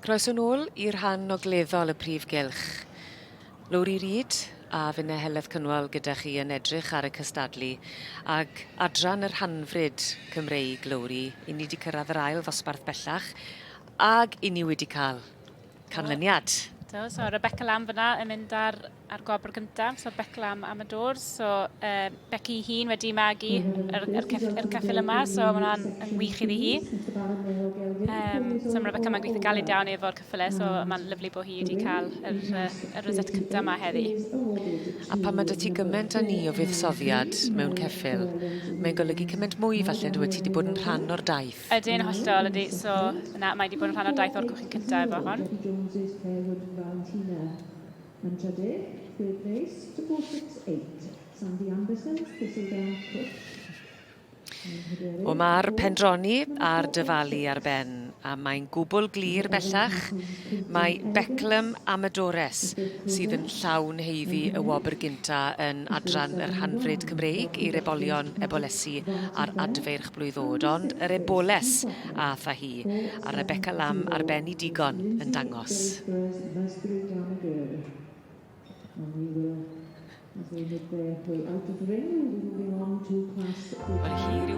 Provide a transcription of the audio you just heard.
Croeso nôl i'r rhan ogleddol y prif gylch. Lowri Reid a finne Heledd Cynwal gyda chi yn edrych ar y cystadlu ag adran yr Rhanfrid Cymreig Lowri, i ni wedi cyrraedd yr ail ddosbarth bellach ag i ni wedi cael canlyniad. So Rebecca Lam fyna yn mynd ar gwobr gyntaf, so Beca Lam am y dwr, so Becky hun wedi magu yr ceffyl yma, so mae hwnna'n wych iddi hi. So mae Rebecca ma'n gweithio galed iawn efo'r ceffylau, so mae'n lyflu bod hi wedi cael yr roset cyntaf yma heddi. A pan mae dy ti gymaint â ni o fuddsoddiad mewn ceffyl, mae'n golygu cymaint mwy falle dwi ti wedi bod yn rhan o'r daith. Ydyn hollol ydy, so mae wedi bod yn rhan o'r daith o'r cwchyn cyntaf efo hon. And today, third place to 468. Sandy Anderson, Ceffylau Rhanfrid. O mae'r pendroni a'r dyfalu ar ben, a mae'n gwbl glir bellach. Mae Beclem Amadores sydd yn llawn heiddi y wobr gynta yn adran yr Rhanfrid Cymreig i'r Ebolion ebolesi ar adferch blwyddod, ond yr eboles a tha hi, a Rebecca Lam ar ben i digon yn dangos. Wel, hi yw